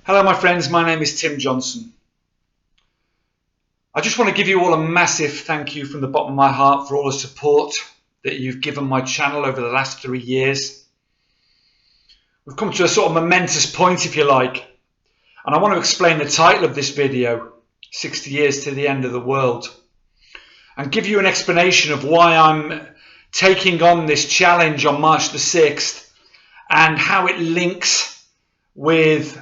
Hello my friends, my name is Tim Johnson. I just want to give you all a massive thank you from the bottom of my heart for all the support that you've given my channel over the last 3 years. We've come to a sort of momentous point, if you like, and I want to explain the title of this video, 60 years to the end of the world, and give you an explanation of why I'm taking on this challenge on March the 6th and how it links with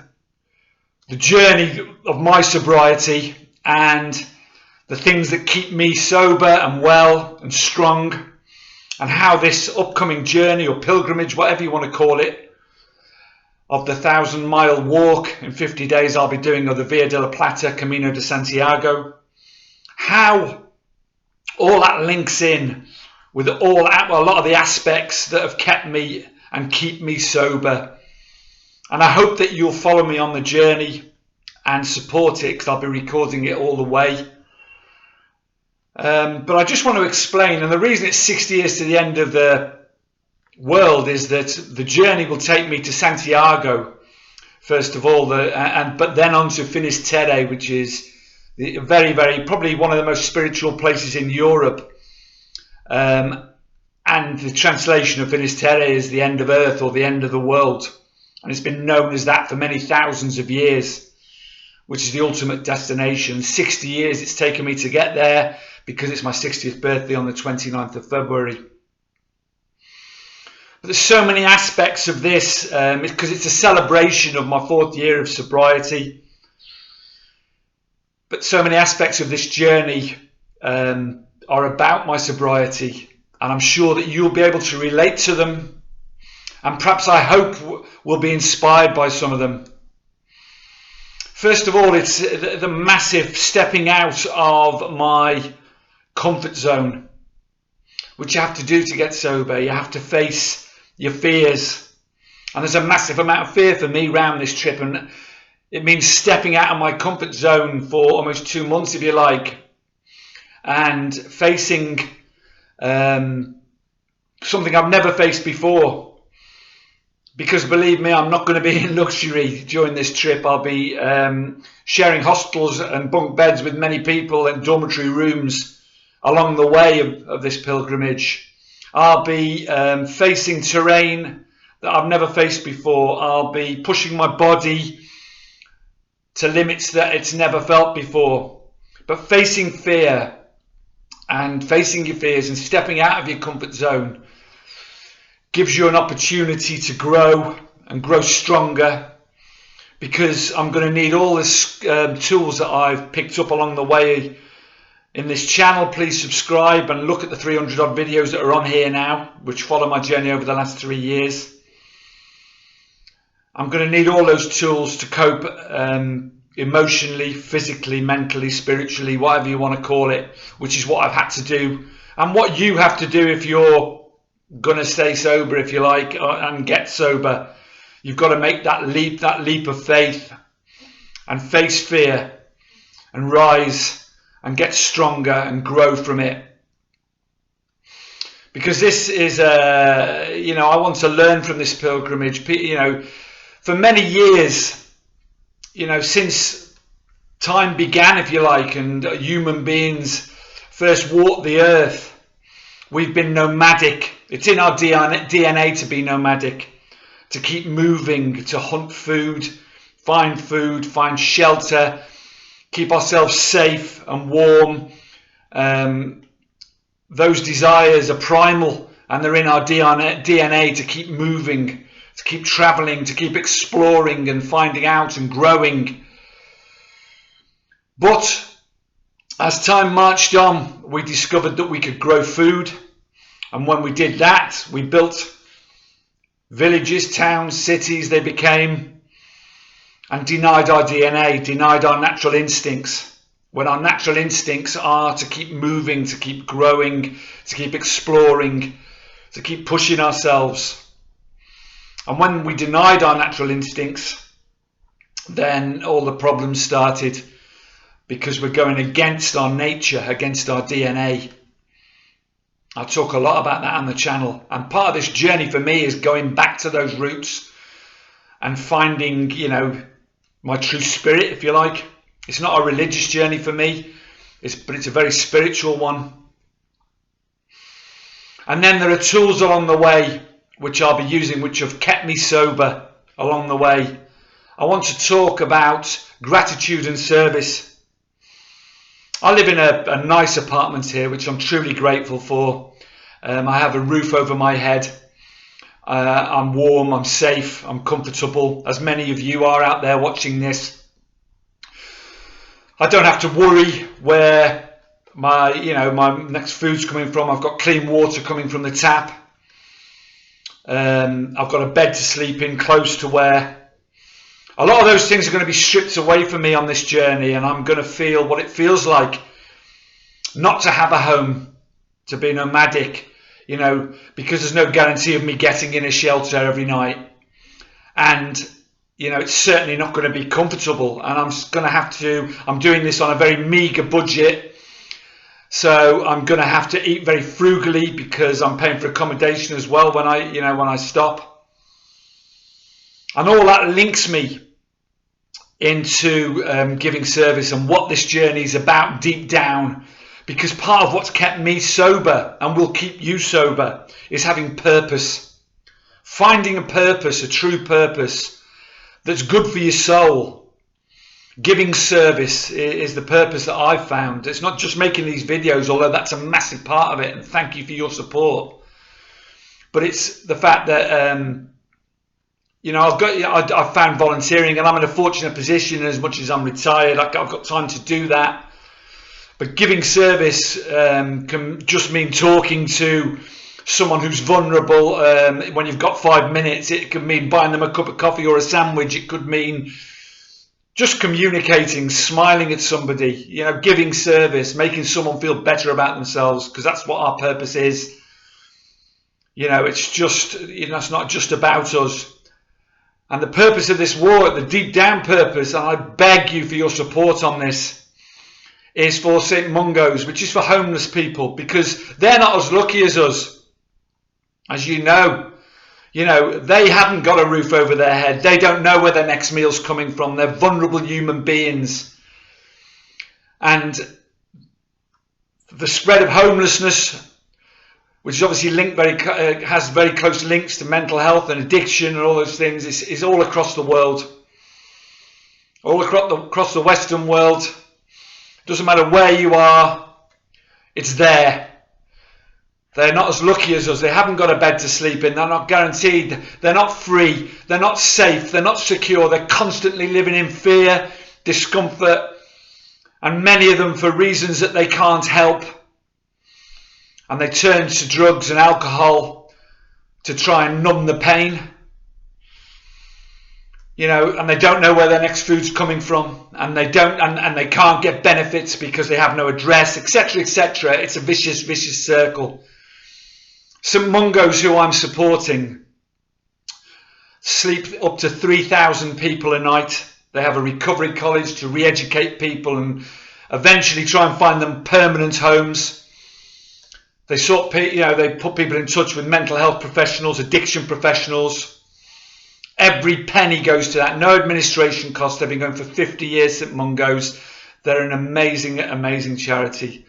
the journey of my sobriety and the things that keep me sober and well and strong, and how this upcoming journey or pilgrimage, whatever you want to call it, of the 1,000-mile walk in 50 days I'll be doing, of the Via de la Plata, Camino de Santiago, how all that links in with a lot of the aspects that have kept me and keep me sober. And I hope that you'll follow me on the journey and support it, because I'll be recording it all the way. But I just want to explain, and the reason it's 60 years to the end of the world is that the journey will take me to Santiago, first of all, but then on to Finisterre, which is probably one of the most spiritual places in Europe. And the translation of Finisterre is the end of earth or the end of the world. And it's been known as that for many thousands of years, which is the ultimate destination. 60 years it's taken me to get there, because it's my 60th birthday on the 29th of February. But there's so many aspects of this, because it's a celebration of my 4th year of sobriety. But so many aspects of this journey are about my sobriety, and I'm sure that you'll be able to relate to them. And perhaps, I hope, will be inspired by some of them. First of all, it's the massive stepping out of my comfort zone, which you have to do to get sober. You have to face your fears. And there's a massive amount of fear for me around this trip. And it means stepping out of my comfort zone for almost 2 months, if you like, and facing something I've never faced before. Because believe me, I'm not going to be in luxury during this trip. I'll be sharing hostels and bunk beds with many people in dormitory rooms along the way of this pilgrimage. I'll be facing terrain that I've never faced before. I'll be pushing my body to limits that it's never felt before. But facing fear and facing your fears and stepping out of your comfort zone gives you an opportunity to grow and grow stronger, because I'm going to need all the tools that I've picked up along the way in this channel. Please subscribe and look at the 300 odd videos that are on here now, which follow my journey over the last 3 years. I'm going to need all those tools to cope emotionally, physically, mentally, spiritually, whatever you want to call it, which is what I've had to do, and what you have to do if you're gonna stay sober, if you like, and get sober. You've got to make that leap of faith, and face fear, and rise, and get stronger, and grow from it. Because this is I want to learn from this pilgrimage. For many years, since time began, if you like, and human beings first walked the earth, we've been nomadic. It's in our DNA to be nomadic, to keep moving, to hunt food, find shelter, keep ourselves safe and warm. Those desires are primal, and they're in our DNA to keep moving, to keep traveling, to keep exploring and finding out and growing. But as time marched on, we discovered that we could grow food. And when we did that, we built villages, towns, cities, they became, and denied our DNA, denied our natural instincts. When our natural instincts are to keep moving, to keep growing, to keep exploring, to keep pushing ourselves. And when we denied our natural instincts, then all the problems started, because we're going against our nature, against our DNA. I talk a lot about that on the channel, and part of this journey for me is going back to those roots and finding, my true spirit, if you like. It's not a religious journey for me, but it's a very spiritual one. And then there are tools along the way which I'll be using, which have kept me sober along the way. I want to talk about gratitude and service. I live in a nice apartment here, which I'm truly grateful for. I have a roof over my head. I'm warm, I'm safe, I'm comfortable, as many of you are out there watching this. I don't have to worry where my next food's coming from. I've got clean water coming from the tap. I've got a bed to sleep in close to where. A lot of those things are going to be stripped away from me on this journey, and I'm going to feel what it feels like not to have a home, to be nomadic, because there's no guarantee of me getting in a shelter every night. And, it's certainly not going to be comfortable, and I'm doing this on a very meager budget. So I'm going to have to eat very frugally because I'm paying for accommodation as well when I stop. And all that links me into giving service and what this journey is about deep down, because part of what's kept me sober and will keep you sober is having purpose, finding a purpose, a true purpose that's good for your soul. Giving service is the purpose that I've found. It's not just making these videos, although that's a massive part of it, and thank you for your support, but it's the fact that I've found volunteering, and I'm in a fortunate position. As much as I'm retired, I've got time to do that. But giving service can just mean talking to someone who's vulnerable. When you've got 5 minutes, it could mean buying them a cup of coffee or a sandwich. It could mean just communicating, smiling at somebody, giving service, making someone feel better about themselves, because that's what our purpose is. It's just, it's not just about us. And the purpose of this war, the deep down purpose, and I beg you for your support on this, is for St. Mungo's, which is for homeless people, because they're not as lucky as us. As you know, they haven't got a roof over their head. They don't know where their next meal's coming from. They're vulnerable human beings. And the spread of homelessness, which is obviously has very close links to mental health and addiction and all those things, is all across the world, all across the Western world. Doesn't matter where you are, it's there. They're not as lucky as us. They haven't got a bed to sleep in. They're not guaranteed. They're not free. They're not safe. They're not secure. They're constantly living in fear, discomfort, and many of them for reasons that they can't help. And they turn to drugs and alcohol to try and numb the pain. And they don't know where their next food's coming from, and they can't get benefits because they have no address, etc., etc. It's a vicious circle. St. Mungo's, who I'm supporting, sleep up to 3,000 people a night. They have a recovery college to re-educate people and eventually try and find them permanent homes. They they put people in touch with mental health professionals, addiction professionals. Every penny goes to that. No administration cost. They've been going for 50 years, St. Mungo's. They're an amazing, amazing charity.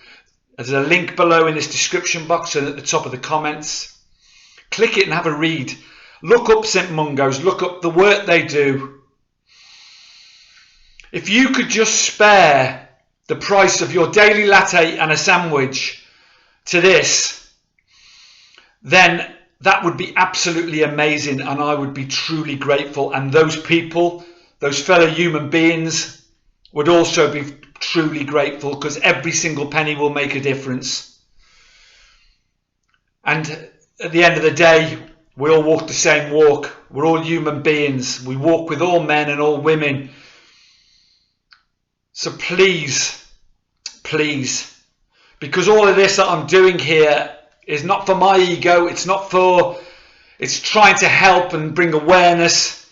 There's a link below in this description box and at the top of the comments. Click it and have a read. Look up St. Mungo's. Look up the work they do. If you could just spare the price of your daily latte and a sandwich to this, then that would be absolutely amazing, and I would be truly grateful. And those people, those fellow human beings, would also be truly grateful, because every single penny will make a difference. And at the end of the day, we all walk the same walk. We're all human beings. We walk with all men and all women. So please, because all of this that I'm doing here is not for my ego. It's trying to help and bring awareness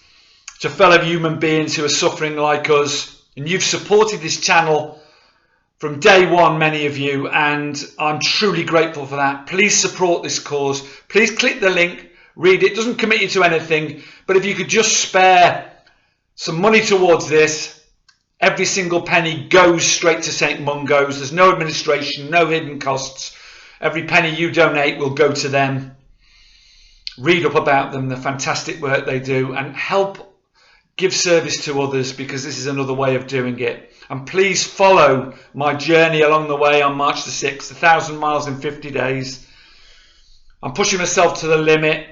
to fellow human beings who are suffering like us. And you've supported this channel from day one, many of you, and I'm truly grateful for that. Please support this cause. Please click the link, read it. It doesn't commit you to anything, but if you could just spare some money towards this. Every single penny goes straight to St Mungo's. There's no administration, no hidden costs. Every penny you donate will go to them. Read up about them, the fantastic work they do, and help give service to others, because this is another way of doing it. And please follow my journey along the way on March the 6th, 1,000 miles in 50 days. I'm pushing myself to the limit,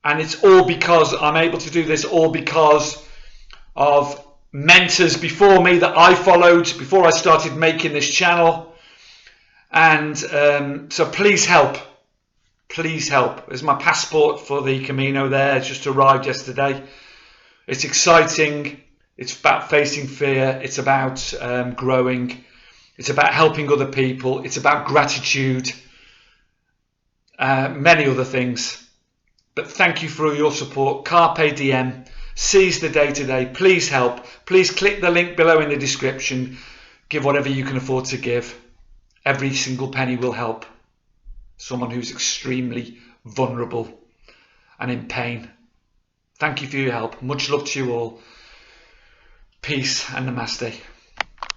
and it's all because I'm able to do this, all because of mentors before me that I followed before I started making this channel. And so please help. Please help. There's my passport for the Camino there. It's just arrived yesterday. It's exciting. It's about facing fear. It's about growing. It's about helping other people. It's about gratitude. Many other things. But thank you for your support. Carpe diem. Seize the day today. Please help. Please click the link below in the description. Give whatever you can afford to give. Every single penny will help someone who's extremely vulnerable and in pain. Thank you for your help. Much love to you all. Peace and namaste.